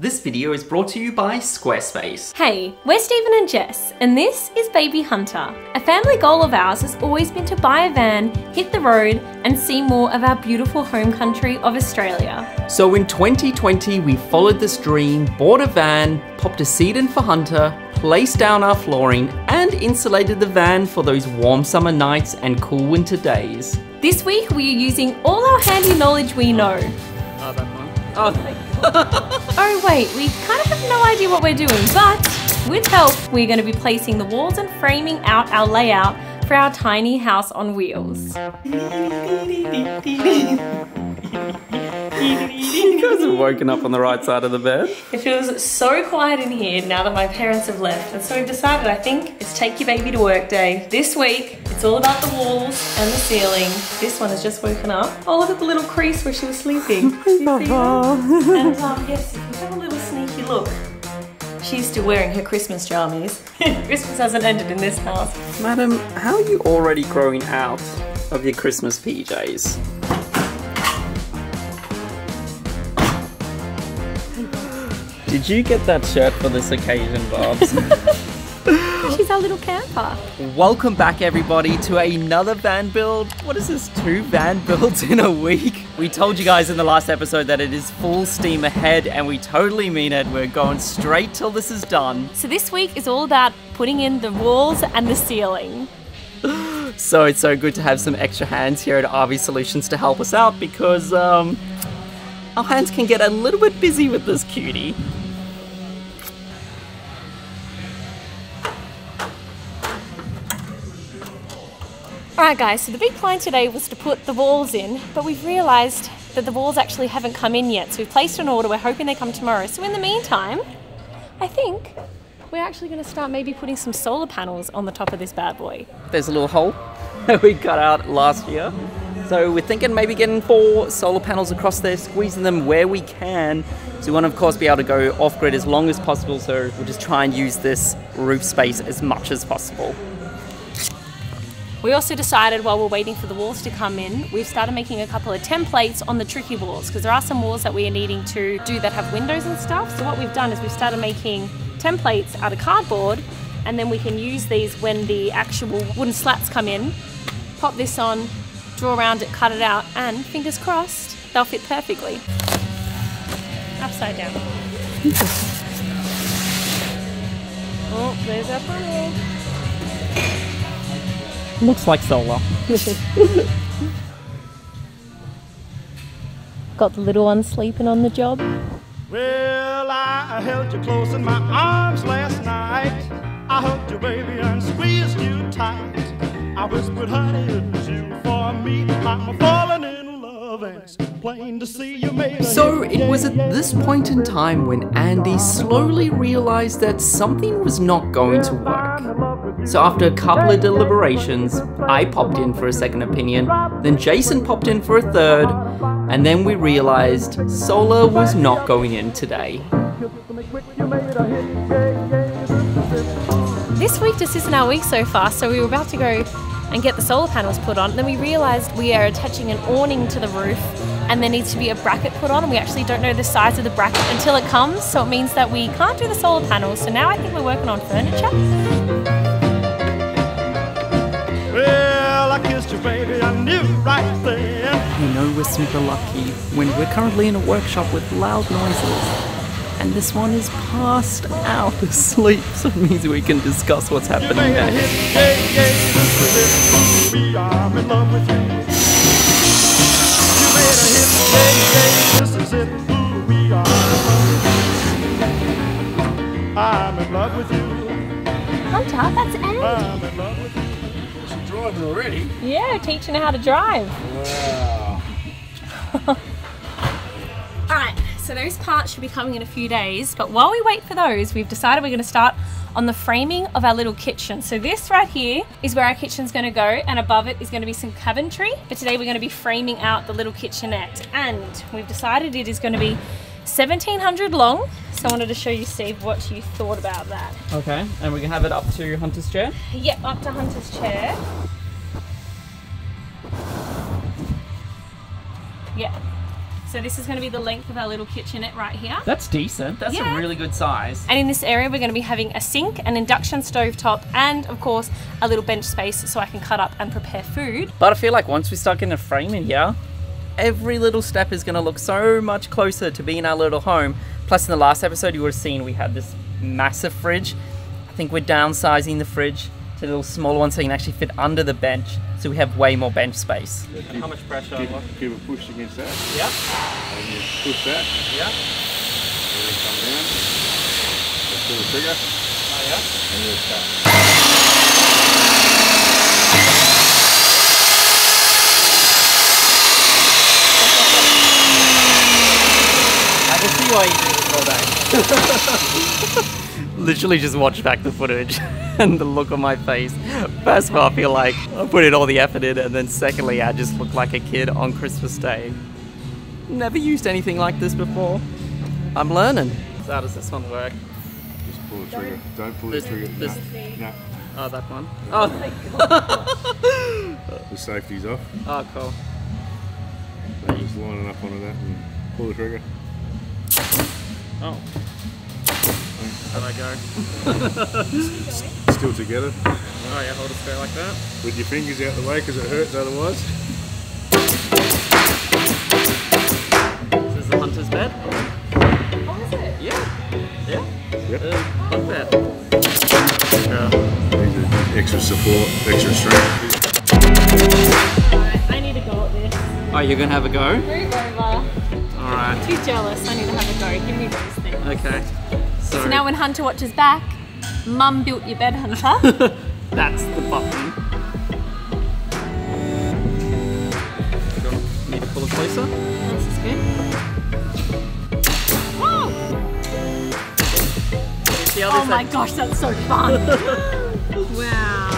This video is brought to you by Squarespace. Hey, we're Stephen and Jess, and this is Baby Hunter. A family goal of ours has always been to buy a van, hit the road, and see more of our beautiful home country of Australia. So in 2020, we followed this dream, bought a van, popped a seat in for Hunter, placed down our flooring, and insulated the van for those warm summer nights and cool winter days. This week, we are using all our handy knowledge we know. Oh, that one. Oh. Oh wait, we kind of have no idea what we're doing, but with help, we're going to be placing the walls and framing out our layout for our tiny house on wheels. You guys have woken up on the right side of the bed. It feels so quiet in here now that my parents have left, and so we've decided, I think, it's take your baby to work day. This week, it's all about the walls and the ceiling. This one has just woken up. Oh, look at the little crease where she was sleeping. You see that? And yes, if you have a little sneaky look, she's still wearing her Christmas jammies. Christmas hasn't ended in this house. Madam, how are you already growing out of your Christmas PJs? Did you get that shirt for this occasion, Bobs? She's our little camper. Welcome back, everybody, to another van build. What is this, 2 van builds in a week? We told you guys in the last episode that it is full steam ahead, and we totally mean it. We're going straight till this is done. So this week is all about putting in the walls and the ceiling. So it's so good to have some extra hands here at RV Solutions to help us out, because our hands can get a little bit busy with this cutie. Alright guys, so the big plan today was to put the walls in, but we've realised that the walls actually haven't come in yet. So we've placed an order, we're hoping they come tomorrow. So in the meantime, I think we're actually going to start maybe putting some solar panels on the top of this bad boy. There's a little hole that we cut out last year. So we're thinking maybe getting 4 solar panels across there, squeezing them where we can. So we want to, of course, be able to go off-grid as long as possible. So we'll just try and use this roof space as much as possible. We also decided while we're waiting for the walls to come in, we've started making a couple of templates on the tricky walls, because there are some walls that we are needing to do that have windows and stuff. So what we've done is we've started making templates out of cardboard, and then we can use these when the actual wooden slats come in, pop this on, draw around it, cut it out, and fingers crossed, they'll fit perfectly. Upside down. Oh, there's our panel. Looks like solar. Got the little one sleeping on the job. Well, I held you close in my arms last night. I hugged you, baby, and squeezed you tight. I whispered, honey, it's you for me. I'm falling in love, and it's plain to see you made a So it was at this point in time when Andy slowly realized that something was not going to work. So after a couple of deliberations, I popped in for a second opinion, then Jason popped in for a third, and then we realized solar was not going in today. This week just isn't our week so far, so we were about to go and get the solar panels put on. Then we realised we are attaching an awning to the roof, and there needs to be a bracket put on, and we actually don't know the size of the bracket until it comes, so it means that we can't do the solar panels. So now I think we're working on furniture. Well, I kissed you, baby, I knew right then. You know we're super lucky when we're currently in a workshop with loud noises. And this one is passed out asleep, so it means we can discuss what's happening next. I'm in love with you. You made a hit, this is it. We are I'm in love with you. Hunter, that's Andy. I'm in love with you. She's driving already. Yeah, teaching her how to drive. Wow. Alright, so those parts should be coming in a few days, but while we wait for those, we've decided we're going to start on the framing of our little kitchen. So this right here is where our kitchen's going to go, and above it is going to be some cabinetry. But today we're going to be framing out the little kitchenette, and we've decided it is going to be 1700 long. So I wanted to show you, Steve, what you thought about that. Okay, and we can have it up to Hunter's chair? Yep, up to Hunter's chair. Yeah. So this is going to be the length of our little kitchenette right here. That's decent. That's a really good size. And in this area, we're going to be having a sink, an induction stove top, and of course, a little bench space so I can cut up and prepare food. But I feel like once we start getting a frame in here, every little step is going to look so much closer to being our little home. Plus, in the last episode, you would have seen we had this massive fridge. I think we're downsizing the fridge to a little smaller one so you can actually fit under the bench, so we have way more bench space. And how much pressure? Give a push against that. Yep. And you push that. Yep. And then come down. Let's pull the trigger. Oh yeah. And then start. I can see why you do this all day. Literally just watch back the footage and the look on my face. First of all, I feel like I put in all the effort in, and then secondly, I just look like a kid on Christmas Day. Never used anything like this before. I'm learning. So how does this one work? Just pull the trigger. Don't pull the trigger. No. Oh, that one. Oh. The safety's off. Oh, cool. So just line it up onto that and pull the trigger. Oh. How'd I go? Still together. Oh yeah, hold it straight like that. With your fingers out the way because it hurts otherwise. This is the hunter's bed. Oh, is it? Yeah. Yeah. Yep. Bunk bed. These are extra support, extra strength. Alright, I need to go at this. Oh, you're gonna have a go? Move over. Alright. Too jealous, I need to have a go. Give me those things. Okay. So now when Hunter watches back, Mum built your bed, Hunter. That's the button. Need to pull it closer. This is good. Whoa! See how Oh this my gosh, that's so fun. Wow.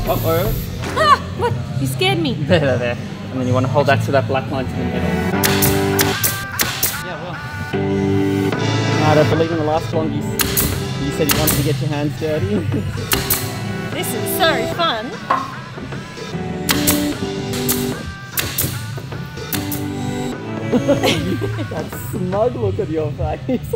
Uh-oh. Ah, what? You scared me. There. And then you want to hold that to that black line to the middle. Yeah, well. I don't believe in the last one. You said you wanted to get your hands dirty. This is so fun. That smug look on your face.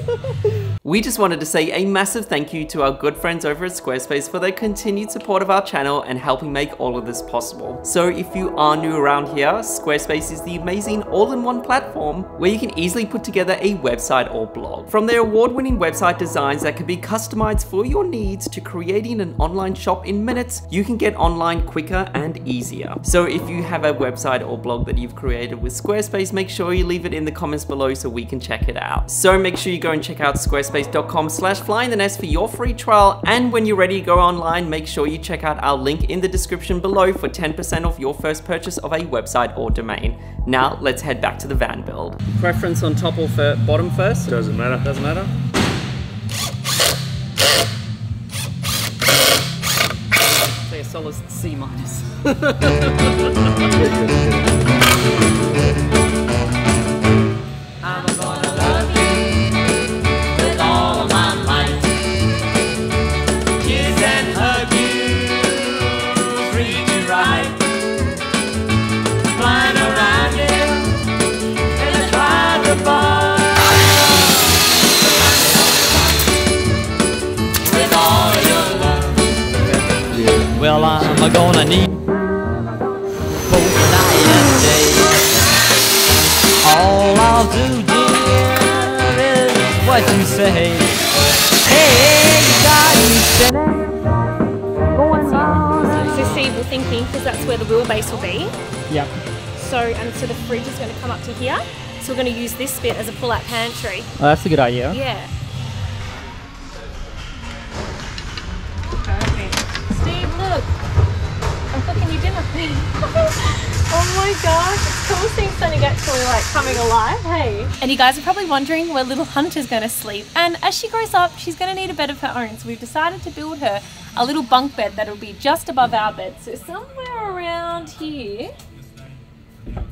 We just wanted to say a massive thank you to our good friends over at Squarespace for their continued support of our channel and helping make all of this possible. So if you are new around here, Squarespace is the amazing all-in-one platform where you can easily put together a website or blog. From their award-winning website designs that can be customized for your needs to creating an online shop in minutes, you can get online quicker and easier. So if you have a website or blog that you've created with Squarespace, make sure you leave it in the comments below so we can check it out. So make sure you go and check out squarespace.com/flyinthenest for your free trial, and when you're ready to go online, make sure you check out our link in the description below for 10% off your first purchase of a website or domain. Now let's head back to the van build. Preference on top or bottom first? Doesn't matter. Doesn't matter? Say a solid C-. Well, I'm gonna need both night and day. All I'll do, dear, is what you say. Hey, you got me spinning. Going on. So see, we're thinking, because that's where the wheelbase will be. Yep. So the fridge is going to come up to here. So we're going to use this bit as a pull-out pantry. Oh, that's a good idea. Yeah. Perfect. Steve, look. I'm cooking you dinner. Oh my gosh, it's cool seeing something actually like coming alive, hey? And you guys are probably wondering where little Hunter's going to sleep. And as she grows up, she's going to need a bed of her own. So we've decided to build her a little bunk bed that'll be just above our bed. So somewhere around here.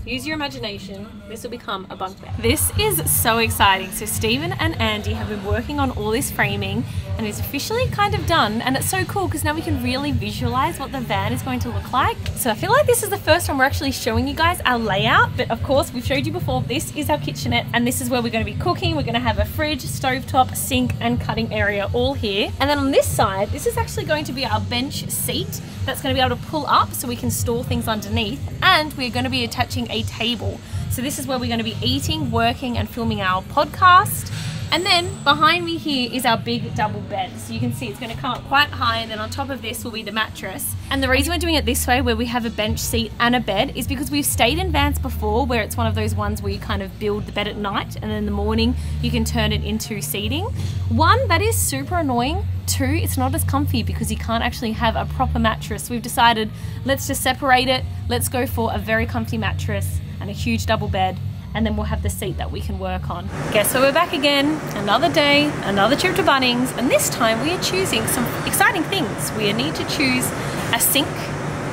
use your imagination, this will become a bunk bed. This is so exciting. So Stephen and Andy have been working on all this framing and it's officially kind of done, and it's so cool because now we can really visualize what the van is going to look like. So I feel like this is the first time we're actually showing you guys our layout, but of course we've showed you before, this is our kitchenette and this is where we're going to be cooking. We're going to have a fridge, stovetop, sink and cutting area all here. And then on this side, this is actually going to be our bench seat that's going to be able to pull up so we can store things underneath, and we're going to be attaching a table. So this is where we're going to be eating, working and filming our podcast. And then behind me here is our big double bed. So you can see it's going to come up quite high, and then on top of this will be the mattress. And the reason we're doing it this way, where we have a bench seat and a bed, is because we've stayed in vans before where it's one of those ones where you kind of build the bed at night and then in the morning you can turn it into seating. One, that is super annoying. Two, it's not as comfy because you can't actually have a proper mattress. We've decided, let's just separate it. Let's go for a very comfy mattress and a huge double bed, and then we'll have the seat that we can work on. Guess where we're back again. Another day, another trip to Bunnings, and this time we are choosing some exciting things. We need to choose a sink,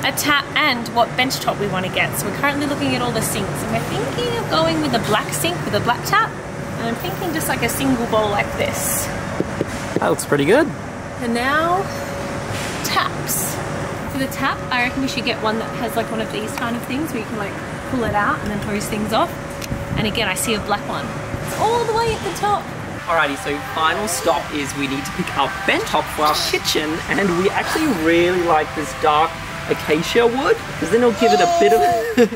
a tap, and what bench top we want to get. So we're currently looking at all the sinks, and we're thinking of going with a black sink with a black tap, and I'm thinking just like a single bowl like this. That looks pretty good. And now, taps. For the tap, I reckon we should get one that has like one of these kind of things where you can like pull it out and then hose things off. And again, I see a black one. It's all the way at the top. Alrighty, so final stop is we need to pick up bent top for our kitchen, and we actually really like this dark acacia wood because then it'll give it a bit of...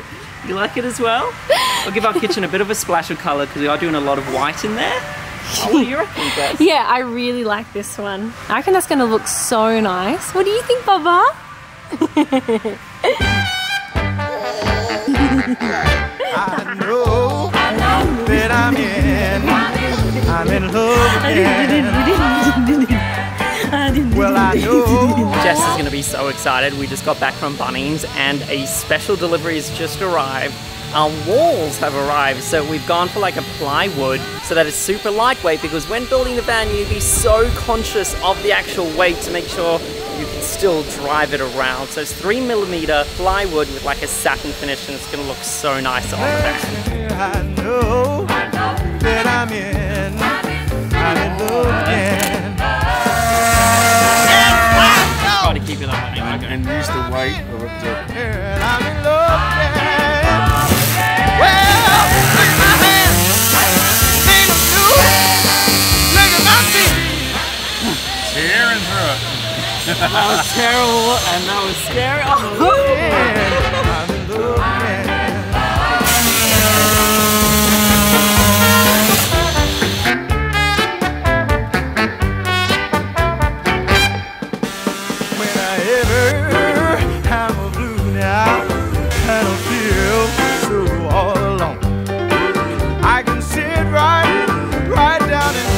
You like it as well? It'll give our kitchen a bit of a splash of colour because we are doing a lot of white in there. Oh, what do you reckon, Jess? Yeah, I really like this one. I reckon that's going to look so nice. What do you think, Baba? I know that I'm in love again. Well, I know. Jess is going to be so excited. We just got back from Bunnings and a special delivery has just arrived. Our walls have arrived, so we've gone for like a plywood so that it's super lightweight, because when building the van you need to be so conscious of the actual weight to make sure you can still drive it around. So it's 3mm plywood with like a satin finish, and it's going to look so nice on the van. I know that I'm in love again. Try to keep it up and use the weight of it to... Girl, I'm in love again. Well, look at my hands. They look good. Look at my feet. Tearing through it. That was terrible, and that was scary. Oh. I'm in love again. Whenever I'm blue now, I don't feel so all alone. I can sit right down and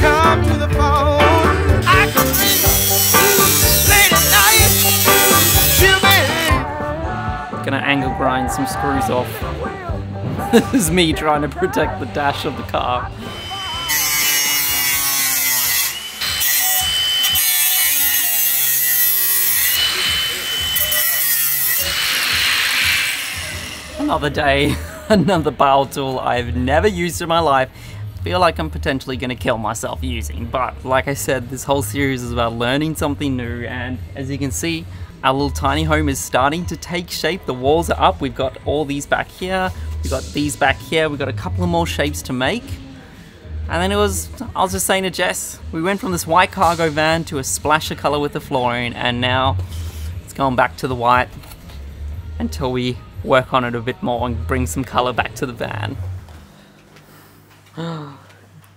come to the phone. I can ring late at night. She'll be Gonna angle grind some screws off. This is me trying to protect the dash of the car. Another day, another power tool I've never used in my life. Feel like I'm potentially gonna kill myself using, but like I said, this whole series is about learning something new, and as you can see, our little tiny home is starting to take shape. The walls are up, we've got all these back here, we've got these back here, we've got a couple of more shapes to make. And then I was just saying to Jess, we went from this white cargo van to a splash of color with the flooring, and now it's going back to the white until we work on it a bit more and bring some color back to the van.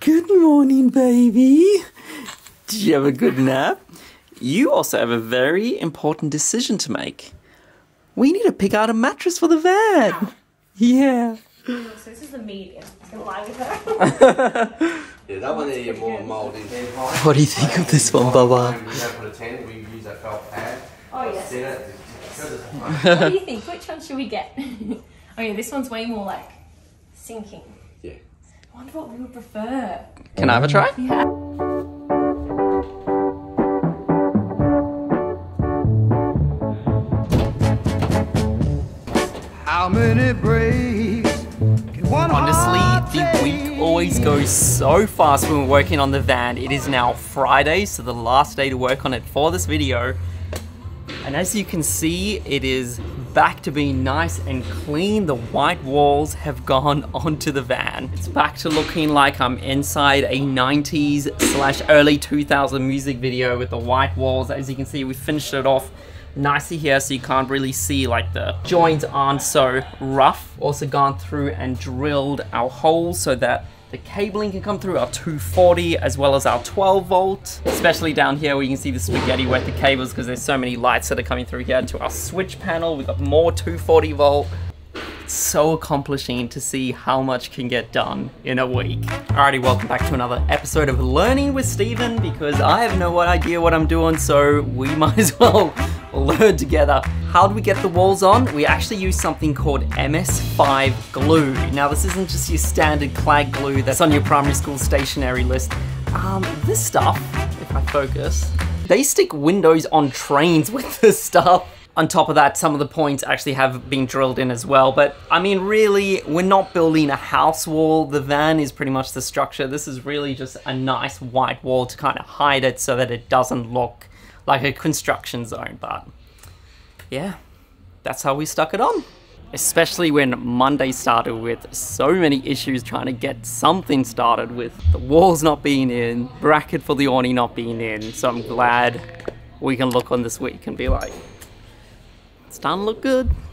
Good morning, baby. Did you have a good nap? You also have a very important decision to make. We need to pick out a mattress for the van. Yeah. So this is the medium. It's gonna lie with her. Yeah, that one there you're more moulded. What do you think of this one, Baba? We don't put a tent, we use that felt pad. Oh yes. Set it. What do you think? Which one should we get? Oh yeah, this one's way more like sinking. Yeah. I wonder what we would prefer. Can I have a try? Yeah. How many breaks can one Honestly, the week always goes so fast when we're working on the van. It is now Friday, so the last day to work on it for this video. And as you can see, it is back to being nice and clean. The white walls have gone onto the van. It's back to looking like I'm inside a 90s/early 2000 music video with the white walls. As you can see, we finished it off nicely here, so you can't really see, like, the joints aren't so rough. Also gone through and drilled our holes so that the cabling can come through, our 240 as well as our 12 volt, especially down here where you can see the spaghetti wet the cables because there's so many lights that are coming through here to our switch panel. We've got more 240 volt. It's so accomplishing to see how much can get done in a week. Alrighty, welcome back to another episode of Learning with Steven, because I have no idea what I'm doing, so we might as well learn together. How do we get the walls on? We actually use something called MS5 glue. Now, this isn't just your standard clad glue that's on your primary school stationery list. This stuff, if I focus, they stick windows on trains with this stuff. On top of that, some of the points actually have been drilled in as well. But I mean, really, we're not building a house wall. The van is pretty much the structure. This is really just a nice white wall to kind of hide it so that it doesn't look like a construction zone. But yeah, that's how we stuck it on. Especially when Monday started with so many issues trying to get something started, with the walls not being in, bracket for the awning not being in. So I'm glad we can look on this week and be like, it's starting to look good.